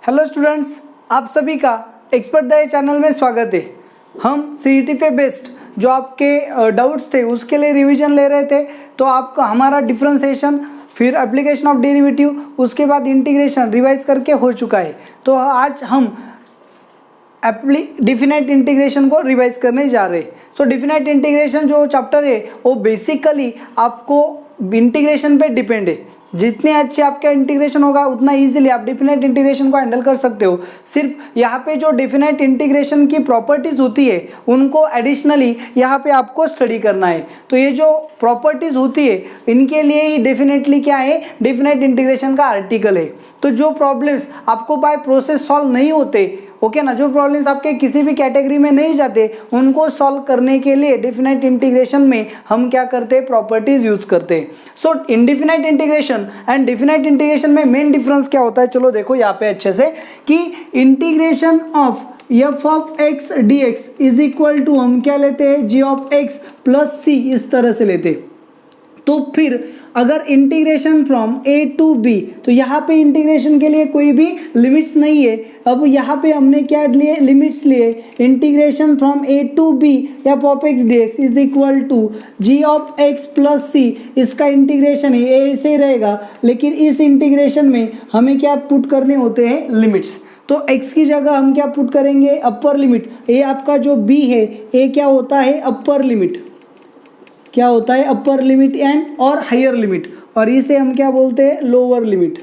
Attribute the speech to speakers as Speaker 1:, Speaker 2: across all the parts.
Speaker 1: Hello students, आप सभी का एक्सपर्ट डाई चैनल में स्वागत है। हम सीईटी पे बेस्ड जो आपके डाउट्स थे उसके लिए रिवीजन ले रहे थे। तो आपका हमारा डिफरेंशिएशन, फिर एप्लीकेशन ऑफ डेरिवेटिव, उसके बाद इंटीग्रेशन रिवाइज करके हो चुका है। तो आज हम डिफिनाइट इंटीग्रेशन को रिवाइज करने जा रहे हैं। सो डिफिनाइट इंटीग्रेशन जो चैप्टर है वो बेसिकली आपको इंटीग्रेशन पे डिपेंड है। जितने अच्छे आपका इंटीग्रेशन होगा उतना इजीली आप डिफिनाइट इंटीग्रेशन को हैंडल कर सकते हो। सिर्फ यहाँ पे जो डिफिनाइट इंटीग्रेशन की प्रॉपर्टीज होती है उनको एडिशनली यहाँ पे आपको स्टडी करना है। तो ये जो प्रॉपर्टीज होती है इनके लिए ही डेफिनेटली क्या है, डिफिनाइट इंटीग्रेशन का आर्टिकल है। तो जो प्रॉब्लम्स आपको बाय प्रोसेस सॉल्व नहीं होते, ओके ना, जो प्रॉब्लम्स आपके किसी भी कैटेगरी में नहीं जाते उनको सॉल्व करने के लिए डिफिनाइट इंटीग्रेशन में हम क्या करते हैं, प्रॉपर्टीज यूज करते हैं। So indefinite integration and definite integration में मेन डिफरेंस क्या होता है, चलो देखो यहाँ पे अच्छे से कि integration of F of x D x is equal to हम क्या लेते हैं, G of x plus C, इस तरह से लेते हैं। तो फिर अगर integration from A to B, तो यहाँ पे इंटीग्रेशन के लिए कोई भी लिमिट्स नहीं है। अब यहाँ पे हमने क्या लिए, लिमिट्स लिए, integration from A to B F of x D x is equal to G of x plus C. इसका इंटीग्रेशन है ऐसे रहेगा, लेकिन इस इंटीग्रेशन में हमें क्या पुट करने होते हैं, लिमिट्स। तो x की जगह हम क्या पुट करेंगे, अपर लिमिट। ए आपका जो b है, ए क्या होता है, अपर लिमिट, क्या होता है, अपर लिमिट एंड और हायर लिमिट, और इसे हम क्या बोलते हैं, लोअर लिमिट।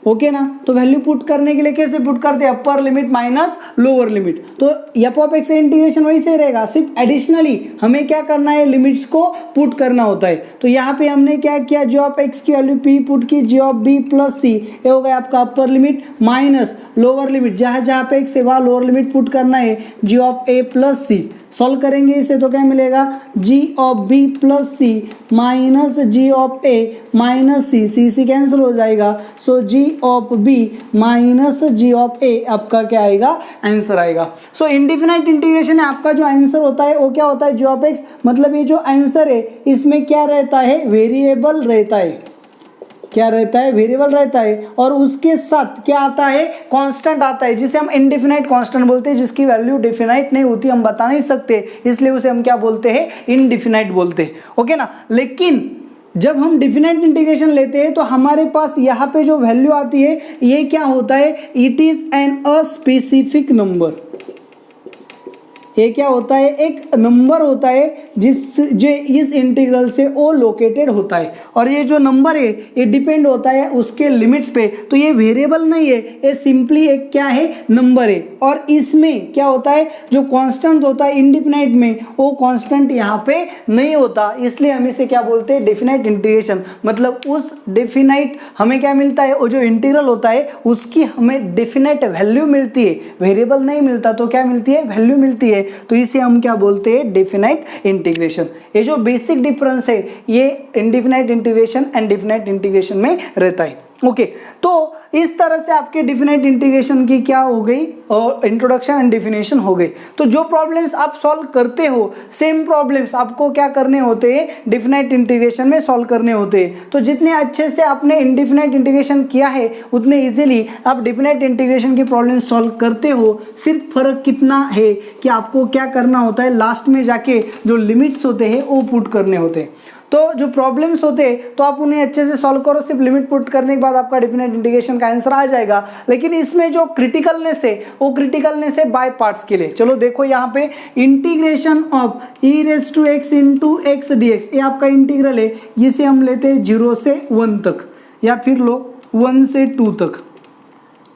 Speaker 1: ओके ना। तो वैल्यू पुट करने के लिए कैसे पुट करते हैं, upper limit minus lower limit. तो एफ ऑफ एक्स इंटीग्रेशन वही से रहेगा, सिर्फ एडिशनली हमें क्या करना है, लिमिट्स को पुट करना होता है। तो यहाँ पे हमने क्या किया, जी ऑफ एक्स की वैल्यू p पुट की, जी ऑफ b प्लस सी, ये हो गया आपका upper limit minus lower limit, जहाँ जहाँ पे एक्स है वहाँ लोअर लिमिट पुट करना है, G of a plus C. Solve करेंगे इसे तो क्या मिलेगा, G of B plus C minus G of A minus C, C C cancel हो जाएगा। So G of B minus G of A आपका क्या आएगा, आंसर आएगा। सो इनडिफिनाइट इंटीग्रेशन है, आपका जो आंसर होता है वो क्या होता है, जी ऑफ एक्स, मतलब ये जो आंसर है इसमें क्या रहता है, वेरिएबल रहता है। क्या रहता है, वेरिएबल रहता है, और उसके साथ क्या आता है, कांस्टेंट आता है, जिसे हम इनडिफिनाइट कांस्टेंट बोलते हैं, जिसकी वैल्यू डिफिनाइट नहीं होती, हम बता नहीं सकते, इसलिए उसे हम क्या बोलते हैं, इनडिफिनाइट बोलते हैं। ओके ना। लेकिन जब हम डिफिनाइट इंटीग्रेशन लेते हैं तो हमारे पास यहाँ पे जो वैल्यू आती है ये क्या होता है, इट इज एन अस्पेसिफिक नंबर। ये क्या होता है, एक नंबर होता है जो इस इंटीग्रल से ओ लोकेटेड होता है, और ये जो नंबर है ये डिपेंड होता है उसके लिमिट्स पे। तो ये वेरिएबल नहीं है, ये सिंपली एक क्या है, नंबर है। और इसमें क्या होता है, जो कांस्टेंट होता है इनडिफिनाइट में, वो कांस्टेंट यहाँ पे नहीं होता, इसलिए हम इसे क्या बोलते हैं, डिफिनाइट इंटीग्रेशन। मतलब उस डिफिनाइट हमें क्या मिलता है, वो जो इंटीग्रल होता है उसकी हमें डिफिनाइट वैल्यू मिलती है, वेरिएबल नहीं मिलता तो क्या मिलती है, वैल्यू मिलती है। तो इसे हम क्या बोलते हैं, डिफिनाइट इंटीग्रेशन। ये जो बेसिक डिफरेंस है ये इनडिफिनाइट इंटीग्रेशन एंड डिफिनाइट इंटीग्रेशन में रहता है। ओके तो इस तरह से आपके डिफिनाइट इंटीग्रेशन की क्या हो गई, और इंट्रोडक्शन एंड डिफिनेशन हो गई। तो जो प्रॉब्लम्स आप सॉल्व करते हो, सेम प्रॉब्लम्स आपको क्या करने होते हैं, डिफिनाइट इंटीग्रेशन में सॉल्व करने होते हैं। तो जितने अच्छे से आपने इनडिफिनाइट इंटीग्रेशन किया है उतने इजीली आप डिफिनाइट इंटीग्रेशन की प्रॉब्लम सॉल्व करते हो। सिर्फ फर्क कितना है कि आपको क्या करना होता है, लास्ट में जाके जो लिमिट्स होते हैं वो पुट करने होते हैं। तो जो प्रॉब्लम्स होते हैं तो आप उन्हें अच्छे से सॉल्व करो, सिर्फ लिमिट पुट करने के बाद आपका डिफिनाइट इंटीग्रेशन का आंसर आ जाएगा। लेकिन इसमें जो क्रिटिकलनेस है वो क्रिटिकलनेस है बाय पार्ट्स के लिए। चलो देखो यहाँ पे integration of E raise to X into X D x, ये आपका इंटीग्रल है, इसे हम लेते हैं 0 से 1 तक, या फिर लो 1 से 2 तक।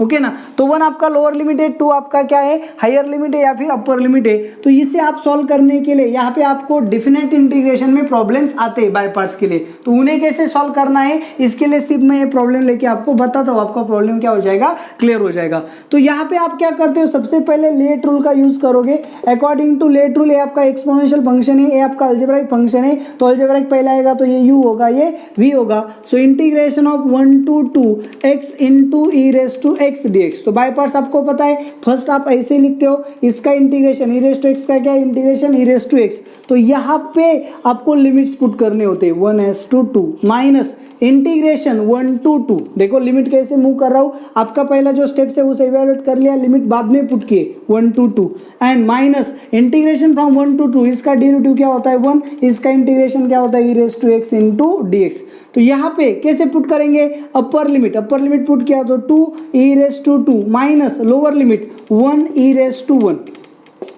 Speaker 1: ओके ना। तो 1 आपका लोअर लिमिट है, 2 आपका क्या है, हायर लिमिट है या फिर अपर लिमिट है। तो इसे आप सॉल्व करने के लिए यहाँ पे आपको डिफिनाइट इंटीग्रेशन में प्रॉब्लम्स आते हैं बाय पार्ट्स के लिए। तो उन्हें कैसे सॉल्व करना है, इसके लिए सिर्फ मैं ये प्रॉब्लम लेके आपको बताता हूँ, आपका प्रॉब्लम क्या हो जाएगा, क्लियर हो जाएगा। तो यहाँ पे आप क्या करते हो, सबसे पहले लेट रूल का यूज करोगे। अकॉर्डिंग टू लेट रूल, ये आपका एक्सपोनेंशियल फंक्शन है, ये आपका अलजेब्राइक फंक्शन है। तो अलजेब्राइक पहले आएगा तो ये u होगा, ये v होगा। So integration of 1 to 2 x into e raise to x D x. तो बाय पार्ट्स आपको पता है, फर्स्ट आप ऐसे लिखते हो, इसका integration e raise to x का क्या integration, e raise to x. तो यहाँ पे आपको लिमिट्स पुट करने होते हैं, 1 to 2 माइनस इंटीग्रेशन 1 to 2, देखो लिमिट कैसे मूव कर रहा हूँ, आपका पहला जो स्टेप्स है उसे इवेलुएट कर लिया, लिमिट बाद में पुट किए 1 to 2 and minus integration from 1 to 2, इसका डेरिवेटिव क्या होता है 1, इसका इंटीग्रेशन क्या होता है e⁻x into dx। तो यहाँ पे कैसे पुट करेंगे, अपर लिमिट पुट किया तो 2 e⁻² minus lower limit 1 e⁻1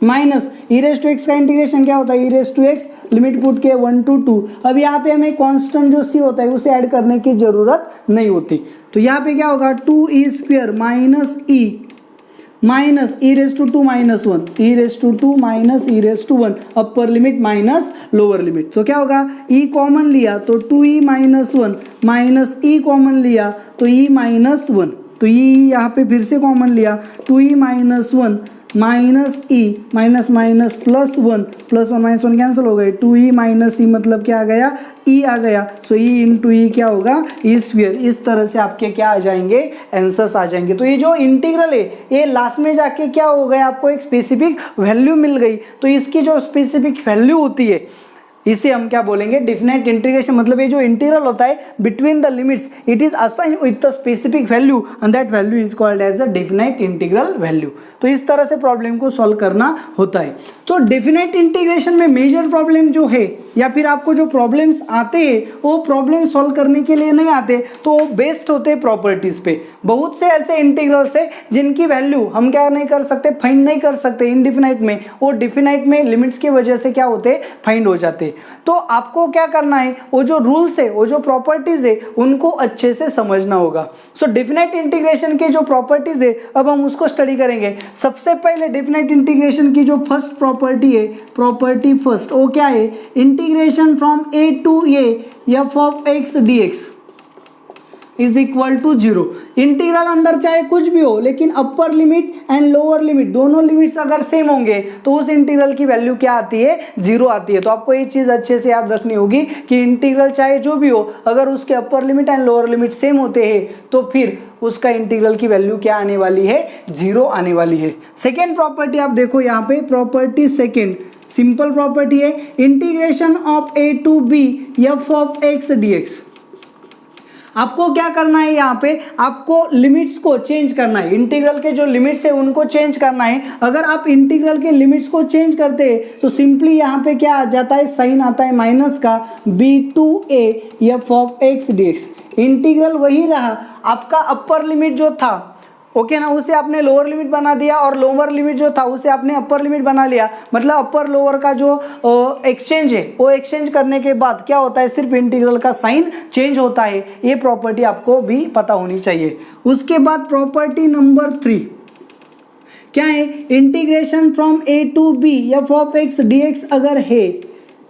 Speaker 1: minus e⁻x का इंटीग्रेशन क्या होता है e⁻x, लिमिट पुट के 1 to 2। अब यहाँ पे हमें कांस्टेंट जो c होता है उसे ऐड करने की जरूरत नहीं होती, तो यहाँ पे क्या होगा 2e² minus e minus e⁻² minus 1 e⁻² minus e⁻1 upper limit minus lower limit. तो क्या होगा e कॉमन लिया तो 2e minus 1 minus e common लिया तो e माइनस 1, तो e यहाँ पे फिर से कॉमन लिया 2e minus 1 minus e minus minus plus 1 minus 1 cancel हो गए, 2e माइनस ई मतलब क्या आ गया e आ गया, सो e इंटू ई क्या होगा ई स्क्वायर। इस तरह से आपके क्या आ जाएंगे आंसर्स आ जाएंगे। तो ये जो इंटीग्रल है ये लास्ट में जाके क्या हो गया, आपको एक स्पेसिफिक वैल्यू मिल गई, तो इसकी जो स्पेसिफिक वैल्यू होती है इसे हम क्या बोलेंगे डेफिनेट इंटीग्रेशन। मतलब ये जो इंटीग्रल होता है between the limits it is assigned with the specific value and that value is called as a definite integral value. तो इस तरह से प्रॉब्लम को सॉल्व करना होता है। तो डेफिनेट इंटीग्रेशन में मेजर प्रॉब्लम जो है या फिर आपको जो प्रॉब्लम्स आते हैं वो प्रॉब्लम सॉल्व करने के लिए नहीं आते, तो वो बेस्ड होते हैं प्रॉपर्टीज पे। बहुत से ऐसे इंटीग्रल्स है जिनकी वैल्यू हम क्या नहीं कर सकते, फाइंड नहीं कर सकते इनडिफिनाइट में, वो डिफिनाइट में लिमिट्स की वजह से क्या होते फाइंड हो जाते। तो आपको क्या करना है, वो जो रूल्स है वो जो प्रॉपर्टीज है उनको अच्छे से समझना होगा। सो डेफिनेट इंटीग्रेशन के जो प्रॉपर्टीज है अब हम उसको स्टडी करेंगे। सबसे पहले डेफिनेट इंटीग्रेशन की जो फर्स्ट प्रॉपर्टी है, प्रॉपर्टी फर्स्ट, वो क्या है, integration from a to a f of x dx is equal to 0। Integral अंदर चाहे कुछ भी हो लेकिन upper limit and lower limit दोनों लिमिट्स अगर सेम होंगे तो उस इंटीग्रल की वैल्यू क्या आती है 0 आती है। तो आपको ये चीज अच्छे से याद रखनी होगी कि इंटीग्रल चाहे जो भी हो अगर उसके अपर limit and lower limit same होते हैं तो फिर उसका इंटीग्रल की वैल्यू क्या आने वाली है 0 आने वाली है। सेकेंड प्रॉपर्टी आप देखो यहाँ पे, प्रॉपर्टी सेकेंड सिंपल प्रॉपर्टी है, integration of a to b f of x dx। आपको क्या करना है, यहाँ पे आपको लिमिट्स को चेंज करना है, इंटीग्रल के जो लिमिट्स है उनको चेंज करना है। अगर आप इंटीग्रल के लिमिट्स को चेंज करते हैं तो सिंपली यहाँ पे क्या आ जाता है, साइन आता है माइनस का b to a f of x dx। इंटीग्रल वही रहा, आपका अपर लिमिट जो था ओके ना, उसे आपने लोअर लिमिट बना दिया और लोअर लिमिट जो था उसे आपने अपर लिमिट बना लिया। मतलब अपर लोअर का जो एक्सचेंज है वो एक्सचेंज करने के बाद क्या होता है, सिर्फ इंटीग्रल का साइन चेंज होता है। ये प्रॉपर्टी आपको भी पता होनी चाहिए। उसके बाद प्रॉपर्टी नंबर 3 क्या है, integration from a to b f of x dx अगर है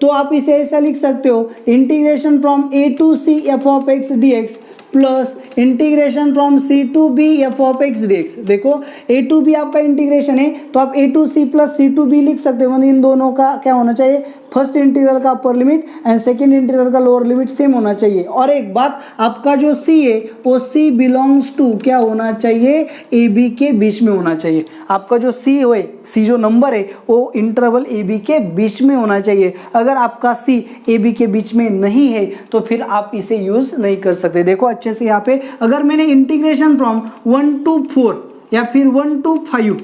Speaker 1: तो आप इसे ऐसा लिख सकते हो, integration from a to c f of x dx plus integration from c to b f of x dx। देखो a टू b आपका इंटीग्रेशन है तो आप a to c plus c to b लिख सकते हो। मतलब इन दोनों का क्या होना चाहिए, फर्स्ट इंटीग्रल का अपर लिमिट एंड सेकंड इंटीग्रल का लोअर लिमिट सेम होना चाहिए। और एक बात, आपका जो c है वो c बिलोंग्स टू क्या होना चाहिए, ए बी के बीच में होना चाहिए। आपका जो c है, c जो नंबर है वो इंटरवल ए बी के बीच में होना चाहिए। अगर आपका c ए बी के बीच में नहीं है तो फिर आप इसे यूज नहीं कर सकते। देखो अच्छे से यहाँ पे, अगर मैंने इंटीग्रेशन फ्रॉम 1 to 4 या फिर 1 to 5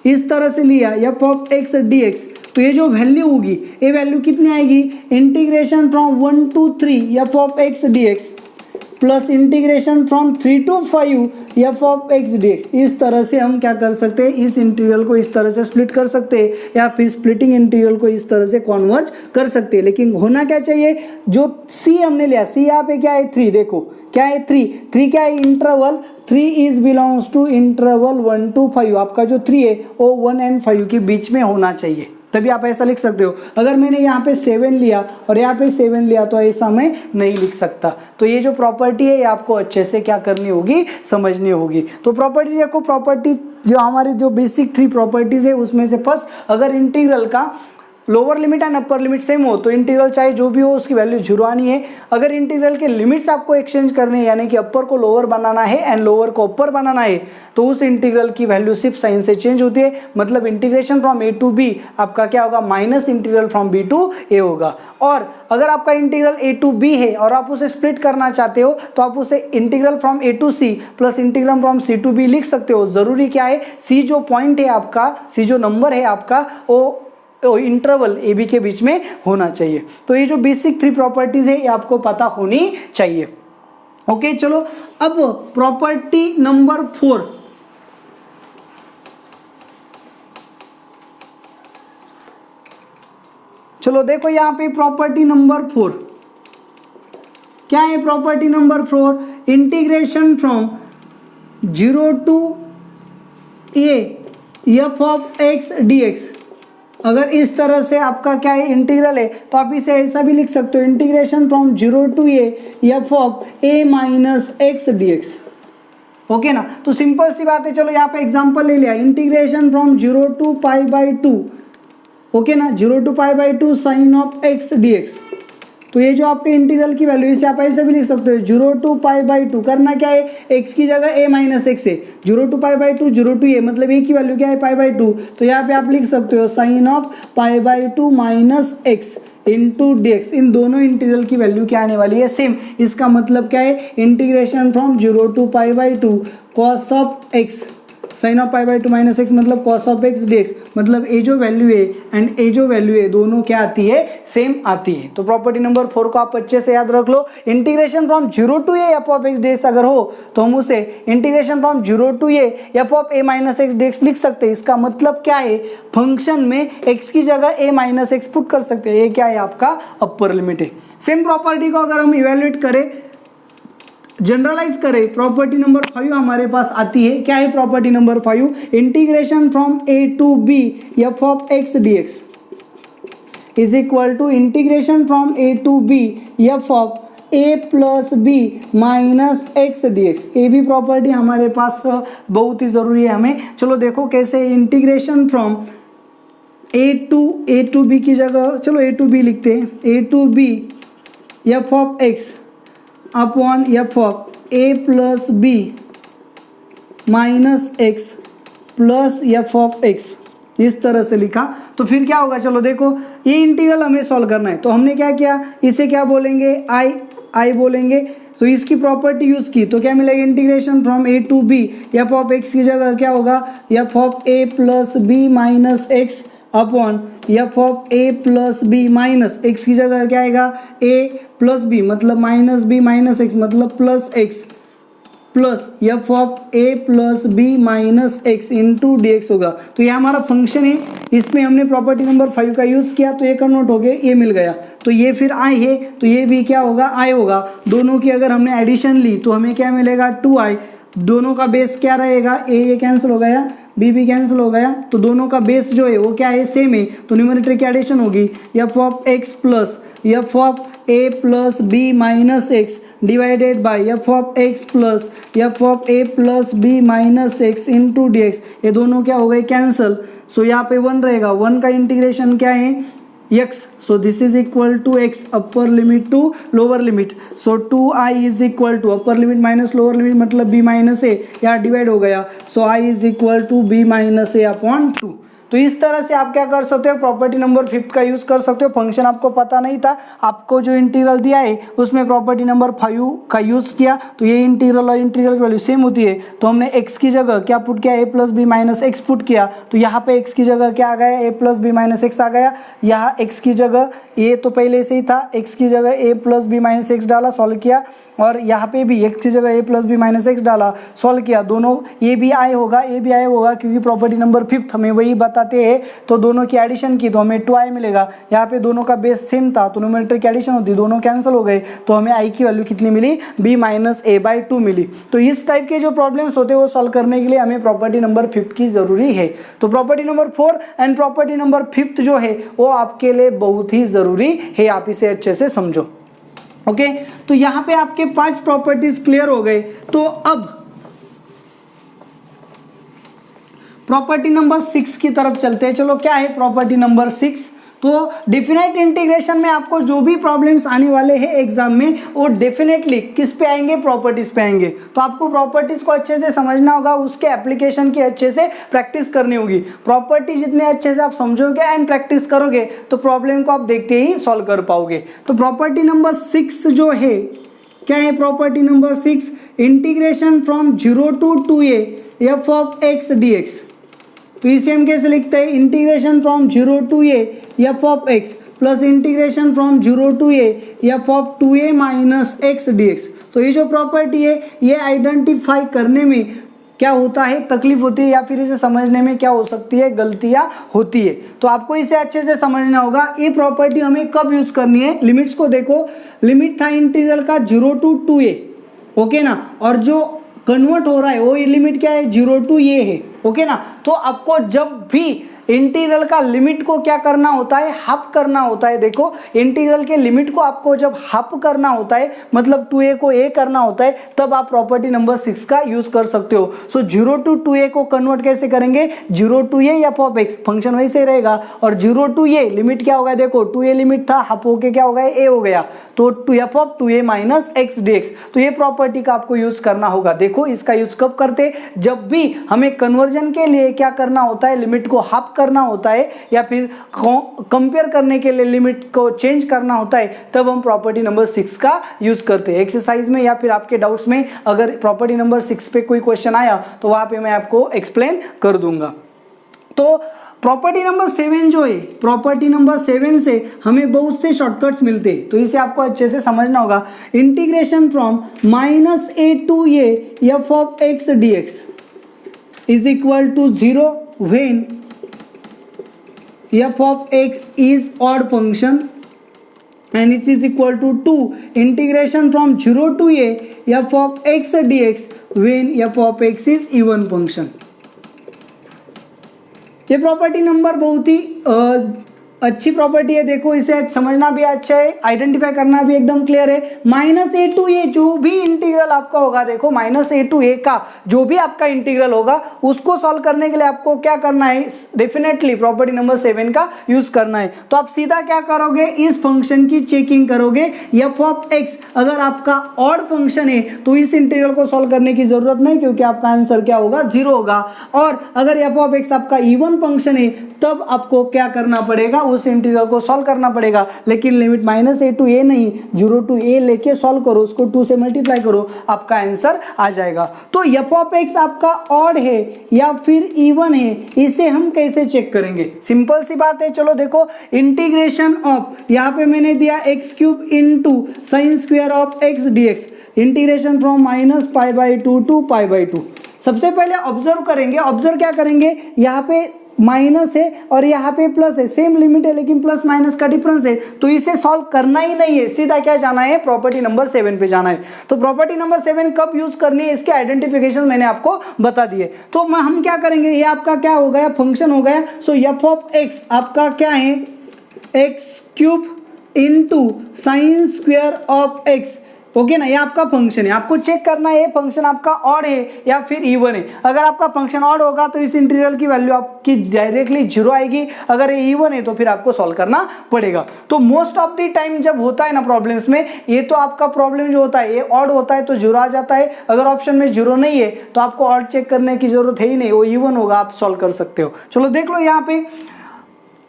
Speaker 1: इस तरह से लिया f of x dx तो ये जो वैल्यू होगी ये वैल्यू कितनी आएगी, integration from 1 to 3 f of x dx plus integration from 3 to 5 f of x dx। इस तरह से हम क्या कर सकते हैं, इस इंटीग्रल को इस तरह से स्प्लिट कर सकते हैं या फिर स्प्लिटिंग इंटीग्रल को इस तरह से कन्वर्ज कर सकते हैं। लेकिन होना क्या चाहिए, जो c हमने लिया, c यहाँ पे क्या है 3, देखो क्या है 3 क्या है, interval 3 is belongs to interval 1 to 5। आपका जो 3 है वो 1 and 5 के बीच में होना चाहिए, तभी आप ऐसा लिख सकते हो। अगर मैंने यहाँ पे 7 लिया और यहाँ पे 7 लिया तो ऐसा मैं नहीं लिख सकता। तो ये जो प्रॉपर्टी है ये आपको अच्छे से क्या करनी होगी, समझनी होगी। तो प्रॉपर्टी देखो, प्रॉपर्टी जो हमारी जो बेसिक 3 प्रॉपर्टीज है उसमें से फर्स्ट, अगर इंटीग्रल का lower limit and upper limit same हो तो इंटीग्रल चाहे जो भी हो उसकी वैल्यू जीरो आनी है। अगर इंटीग्रल के लिमिट्स आपको एक्सचेंज करने हैं यानी कि अपर को लोअर बनाना है एंड लोअर को अपर बनाना है तो उस इंटीग्रल की वैल्यू सिर्फ साइन से चेंज होती है, मतलब integration from A to b आपका क्या होगा, minus integral from b to a होगा। और अगर आपका इंटीग्रल ए टू बी है और आप उसे स्प्लिट करना चाहते हो तो आप उसे integral from A to c plus integral from c to b लिख सकते हो। जरूरी क्या है, सी जो पॉइंट है आपका, सी जो नंबर है आपका वो इंटरवल ए बी के बीच में होना चाहिए। तो ये जो बेसिक 3 प्रॉपर्टीज है ये आपको पता होनी चाहिए। ओके चलो अब प्रॉपर्टी नंबर 4, चलो देखो यहां पे प्रॉपर्टी नंबर 4 क्या है। Property number 4, integration from 0 to a f of x D x. अगर इस तरह से आपका क्या है इंटीग्रल है तो आप इसे ऐसा भी लिख सकते हो, integration from 0 to a f of A minus x D x. Okay ना, तो सिंपल सी बात है। चलो यहाँ पे एग्जांपल ले लिया, integration from 0 to pi by 2, okay ना, 0 to pi by 2 sine of x D x. तो ये जो आपके इंटीग्रल की वैल्यू इसे आप ऐसे भी लिख सकते हो, 0 टू पाई बाई 2 करना क्या है, x की जगह a माइनस एक्स है, 0 to pi by 2 0 to a मतलब a की वैल्यू क्या है पाई बाई 2, तो यहाँ पे आप लिख सकते हो sine of pi by 2 minus x into d x. इन दोनों इंटीग्रल की वैल्यू क्या आने वाली है, सेम। इसका मतलब क्या है, integration from 0 to pi by 2 cos of x sine of pi by 2 minus x मतलब cos of x D x, मतलब ए जो वैल्यू है एंड ए जो वैल्यू है दोनों क्या आती है, सेम आती है। तो प्रॉपर्टी नंबर 4 को आप अच्छे से याद रख लो। Integration from 0 to a f of x D x अगर हो तो हम उसे integration from 0 to a f of A minus x D x लिख सकते हैं। इसका मतलब क्या है, फंक्शन में एक्स की जगह ए माइनस एक्स पुट कर सकते हैं। ये क्या है आपका अपर लिमिट है। सेम प्रॉपर्टी को अगर हम इवेल्युएट करें, जनरलाइज करें, प्रॉपर्टी नंबर 5 हमारे पास आती है। क्या है property number 5, integration from A to B F of x D x is equal to integration from A to B F of a plus b minus x D x. ये भी property हमारे पास बहुत ही जरूरी है हमें। चलो देखो कैसे, integration from A to b की जगह चलो ए टू बी लिखते हैं, a to B F of x upon f of a plus b minus x plus f of x, इस तरह से लिखा। तो फिर क्या होगा, चलो देखो ये इंटीग्रल हमें सॉल्व करना है तो हमने क्या किया, इसे क्या बोलेंगे, आई बोलेंगे। तो इसकी प्रॉपर्टी यूज की तो क्या मिलेगा, integration from A to B F of x की जगह क्या होगा, f of a plus b minus x upon f of a plus b minus x की जगह क्या आएगा, ए प्लस बी मतलब माइनस बी माइनस एक्स मतलब plus x plus f of a plus b minus x into d x होगा। तो ये हमारा फंक्शन है, इसमें हमने प्रॉपर्टी नंबर 5 का यूज़ किया तो ये कन्वर्ट हो गया, ये मिल गया। तो ये फिर आई है तो ये भी क्या होगा, आई होगा। दोनों की अगर हमने एडिशन ली तो हमें क्या मिलेगा, 2i। दोनों का बेस क्या रहेगा, ये कैंसिल हो गया, भी कैंसिल हो गया, तो दोनों का बेस जो है वो क्या है, सेम है। तो न्यूमरेटर की एडिशन होगी f of x plus f of a plus b minus x divided by f of x plus f of a plus b minus x into d x. ये दोनों क्या हो गए, कैंसल। सो यहाँ पे 1 रहेगा, 1 का इंटीग्रेशन क्या है, x, so this is equal to x upper limit to lower limit, so 2i is equal to upper limit minus lower limit मतलब b minus a, यहाँ डिवाइड हो गया, so i is equal to b minus a upon 2। तो इस तरह से आप क्या कर सकते हो, प्रॉपर्टी नंबर 5 का यूज कर सकते हो। फंक्शन आपको पता नहीं था, आपको जो इंटीग्रल दिया है उसमें प्रॉपर्टी नंबर 5 का यूज किया तो ये इंटीग्रल और इंटीग्रल की वैल्यू सेम होती है। तो हमने x की जगह क्या पुट किया, a plus b minus x put किया, तो यहाँ पे x की जगह क्या आ गया, a plus b minus x आ गया। यहाँ x की जगह a तो पहले से ही था, x की जगह a plus b minus x डाला, सॉल्व किया, और यहाँ पे भी x की जगह a plus b minus x डाला, सॉल्व किया। दोनों ये भी आई होगा, ये भी आई होगा, क्योंकि प्रॉपर्टी नंबर 5 हमें वही बताते हैं। तो दोनों की एडिशन की तो हमें 2i मिलेगा। यहाँ पे दोनों का बेस सेम था तो न्यूमरेटर की एडिशन होती, दोनों कैंसिल हो गए, तो हमें i की वैल्यू कितनी मिली, b माइनस ए बाई 2 मिली। तो इस टाइप के जो प्रॉब्लम्स होते हैं वो सॉल्व करने के लिए हमें प्रॉपर्टी नंबर 5 की जरूरी है। तो property number 4 and property number 5 जो है वो आपके लिए बहुत ही जरूरी है, आप इसे अच्छे से समझो। ओके, तो यहाँ पे आपके 5 प्रॉपर्टीज क्लियर हो गए। तो अब प्रॉपर्टी नंबर 6 की तरफ चलते हैं। चलो क्या है प्रॉपर्टी नंबर 6, तो डिफिनेट इंटीग्रेशन में आपको जो भी प्रॉब्लम्स आने वाले हैं एग्जाम में वो डेफिनेटली किस पे आएंगे, प्रॉपर्टीज पे आएंगे। तो आपको प्रॉपर्टीज को अच्छे से समझना होगा, उसके एप्लीकेशन की अच्छे से प्रैक्टिस करनी होगी। प्रॉपर्टी जितने अच्छे से आप समझोगे एंड प्रैक्टिस करोगे तो प्रॉब्लम को आप देखते ही सॉल्व कर पाओगे। तो प्रॉपर्टी नंबर 6 जो है, क्या है property number 6? Integration from 0 to 2a f of x dx। तो इसे हम कैसे लिखते हैं? Integration from 0 to a f of x plus integration from 0 to a f of 2a minus x dx। तो ये जो प्रॉपर्टी है ये आइडेंटिफाई करने में क्या होता है, तकलीफ होती है, या फिर इसे समझने में क्या हो सकती है, गलतियां होती है। तो आपको इसे अच्छे से समझना होगा। ये प्रॉपर्टी हमें कब यूज करनी है? लिमिट्स को देखो, लिमिट था इंटीग्रल का 0 to 2a, ओके ना, और जो कन्वर्ट हो रहा है वो लिमिट क्या है? 0 to a है, ओके ना। तो आपको जब भी इंटीग्रल का लिमिट को क्या करना होता है? हाफ करना होता है। देखो इंटीग्रल के लिमिट को आपको जब हाफ करना होता है, मतलब 2a को a करना होता है, तब आप प्रॉपर्टी नंबर 6 का यूज कर सकते हो। सो 0 to 2a को कन्वर्ट कैसे करेंगे? 0 to a f of x, function वैसे रहेगा, और 0 to a लिमिट क्या होगा? देखो 2a लिमिट था, हाफ होके क्या हो गया? a हो गया, तो f of 2a minus x dx। तो ये प्रॉपर्टी का आपको यूज करना होगा। देखो इसका यूज कब करते? जब भी हमें कन्वर्जन के लिए क्या करना होता है? लिमिट को हाफ करना होता है, या फिर कंपेयर करने के लिए लिमिट को चेंज करना होता है, तब हम प्रॉपर्टी नंबर 6 का यूज करते हैं। एक्सरसाइज में या फिर आपके डाउट्स में अगर प्रॉपर्टी नंबर 6 पे कोई क्वेश्चन आया तो वहां पे मैं आपको एक्सप्लेन कर दूंगा। तो प्रॉपर्टी नंबर 7 जो है, प्रॉपर्टी नंबर 7 से हमें बहुत से शॉर्टकट्स मिलते हैं, तो इसे आपको अच्छे से समझना होगा। Integration from -a to a f of x dx is equal to 0 when f of x is odd function and it is equal to 2 integration from 0 to a f of x dx when f of x is even function। ये property number बहुत ही अच्छी property है। देखो इसे समझना भी अच्छा है, आइडेंटिफाई करना भी एकदम क्लियर है। -a to a जो भी इंटीग्रल आपका होगा, देखो -a to a का जो भी आपका इंटीग्रल होगा उसको सॉल्व करने के लिए आपको क्या करना है? डेफिनेटली प्रॉपर्टी नंबर 7 का यूज करना है। तो आप सीधा क्या करोगे? इस फंक्शन की चेकिंग करोगे। f of x अगर आपका ऑड फंक्शन है तो इस इंटीग्रल को सॉल्व करने की जरूरत नहीं, क्योंकि आपका आंसर क्या होगा? 0 होगा। और अगर f of x आपका इवन फंक्शन है तब आपको क्या करना पड़ेगा? उस इंटीग्रल को सॉल्व करना पड़ेगा। लेकिन लिमिट -a to a नहीं, 0 to a लेके सॉल्व करो, उसको 2 से मल्टीप्लाई करो, आपका आंसर आ जाएगा। तो f of x आपका ऑड है या फिर इवन है, इसे हम कैसे चेक करेंगे? सिंपल सी बात है। चलो देखो, इंटीग्रेशन ऑफ, यहाँ पे मैंने दिया x³ into sine square of x dx, integration from -π/2 to π/2। सबसे पहले ऑब्जर्व करेंगे, ऑब्जर्व क्या करेंगे? यहाँ पे माइनस है और यहाँ पे प्लस है, सेम लिमिट है लेकिन प्लस माइनस का डिफरेंस है, तो इसे सॉल्व करना ही नहीं है, सीधा क्या जाना है? प्रॉपर्टी नंबर 7 पे जाना है। तो प्रॉपर्टी नंबर 7 कब यूज करनी है, इसके आइडेंटिफिकेशन मैंने आपको बता दिए। तो हम क्या करेंगे? ये आपका क्या हो गया? फंक्शन हो गया। सो f of x आपका क्या है? x³ into sine square of x, okay ना, ये आपका फंक्शन है। आपको चेक करना है ये फंक्शन आपका ऑड है या फिर इवन है। अगर आपका फंक्शन ऑड होगा तो इस इंटीग्रल की वैल्यू आपकी डायरेक्टली 0 आएगी, अगर ये इवन है तो फिर आपको सॉल्व करना पड़ेगा। तो मोस्ट ऑफ द टाइम जब होता है ना प्रॉब्लम्स में, ये तो आपका प्रॉब्लम जो होता है ये ऑड होता है तो 0 आ जाता है। अगर ऑप्शन में 0 नहीं है तो आपको ऑड चेक करने की जरूरत है ही नहीं, वो इवन होगा, आप सॉल्व कर सकते हो। चलो देख लो यहाँ पे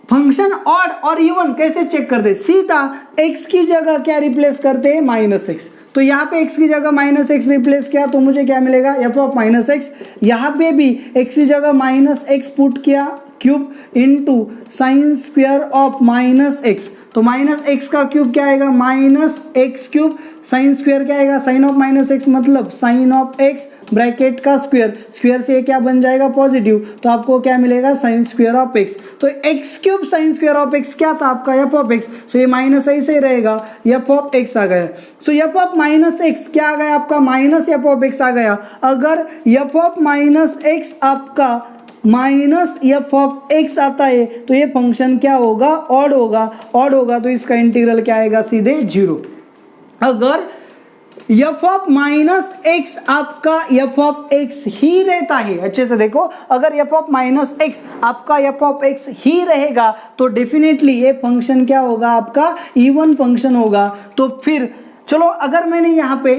Speaker 1: फंक्शन ऑड और इवन कैसे चेक करते? सीधा x की जगह क्या रिप्लेस करते हैं? -x। तो यहाँ पे x की जगह -x रिप्लेस किया तो मुझे क्या मिलेगा? f of -x। यहाँ पे भी x की जगह -x पुट किया, cube into sine square of -x। तो -x का क्यूब क्या आएगा? -x³। साइन स्क्वायर क्या आएगा? साइन ऑफ -x मतलब साइन ऑफ x ब्रैकेट का स्क्वायर, स्क्वायर से क्या बन जाएगा? पॉजिटिव। तो आपको क्या मिलेगा? Sign square of x। तो x³ sign square of x क्या था आपका? f of x। सो ये माइनस ऐसे ही रहेगा, f of x आ गया। सो f of -x क्या आ गया आपका? -f of x आ गया। अगर f of -x आपका -f of x आता है तो ये फंक्शन क्या होगा? ऑड होगा। ऑड होगा तो इसका इंटीग्रल क्या आएगा? सीधे 0। अगर एफ ऑफ माइनस एक्स आपका एफ ऑफ एक्स ही रहता है। अच्छे से देखो, अगर एफ ऑफ माइनस एक्स आपका एफ ऑफ एक्स ही रहेगा तो डेफिनेटली ये फंक्शन क्या होगा, आपका इवन फंक्शन होगा। तो फिर चलो, अगर मैंने यहाँ पे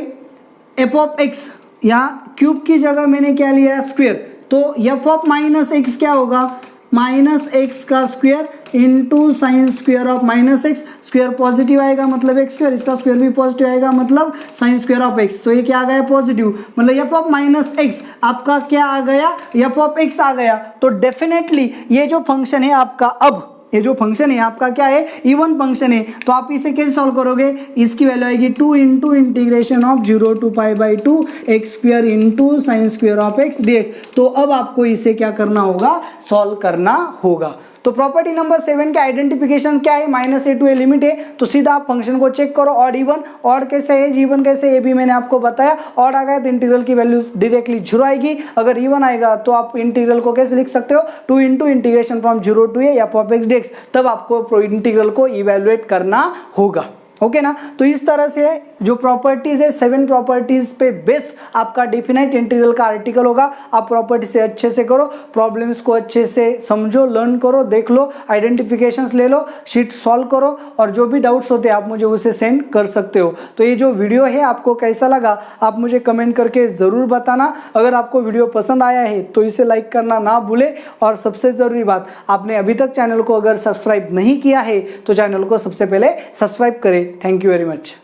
Speaker 1: एफ ऑफ एक्स, यहाँ क्यूब की जगह मैंने क्या लिया, स्क्वायर, तो एफ ऑफ माइनस एक्स क्या होगा, माइनस एक्स का square into sine square of minus x. Square positive आएगा मतलब एक्स स्क्वायर, इसका स्क्वायर भी पॉजिटिव आएगा मतलब साइन स्क्वायर ऑफ एक्स। तो ये क्या आ गया, पॉजिटिव, मतलब एफ ऑफ माइनस एक्स आपका क्या आ गया, एफ ऑफ एक्स आ गया। तो डेफिनेटली ये जो फंक्शन है आपका, अब ये जो फंक्शन है आपका क्या है, इवन फंक्शन है। तो आप इसे कैसे सॉल्व करोगे, इसकी वैल्यू आएगी 2 into integration of 0 to pi by 2 x square into sine square of x dx। तो अब आपको इसे क्या करना होगा, सॉल्व करना होगा। तो प्रॉपर्टी नंबर 7 के आइडेंटिफिकेशन क्या है, minus a to a limit है। तो सीधा आप फंक्शन को चेक करो, ऑड इवन, ऑड कैसे है, इवन कैसे, ये भी मैंने आपको बताया। ऑड आ गया तो इंटीग्रल की वैल्यू डायरेक्टली 0 आएगी, अगर इवन आएगा तो आप इंटीग्रल को कैसे लिख सकते हो, 2 into integration from 0 to a f of x dx। तब आपको इंटीग्रल को इवेल्युएट करना होगा। ओके ना। तो इस तरह से जो प्रॉपर्टीज है, 7 प्रॉपर्टीज पे बेस्ड आपका डेफिनेट इंटीग्रल का आर्टिकल होगा। आप प्रॉपर्टी से अच्छे से करो, प्रॉब्लम्स को अच्छे से समझो, लर्न करो, देख लो, आइडेंटिफिकेशंस ले लो, शीट सॉल्व करो, और जो भी डाउट्स होते हैं आप मुझे उसे सेंड कर सकते हो। तो ये जो वीडियो है आपको कैसा लगा आप मुझे कमेंट करके ज़रूर बताना। अगर आपको वीडियो पसंद आया है तो इसे लाइक करना ना भूले, और सबसे ज़रूरी बात, आपने अभी तक चैनल को अगर सब्सक्राइब नहीं किया है तो चैनल को सबसे पहले सब्सक्राइब करें। Thank you very much.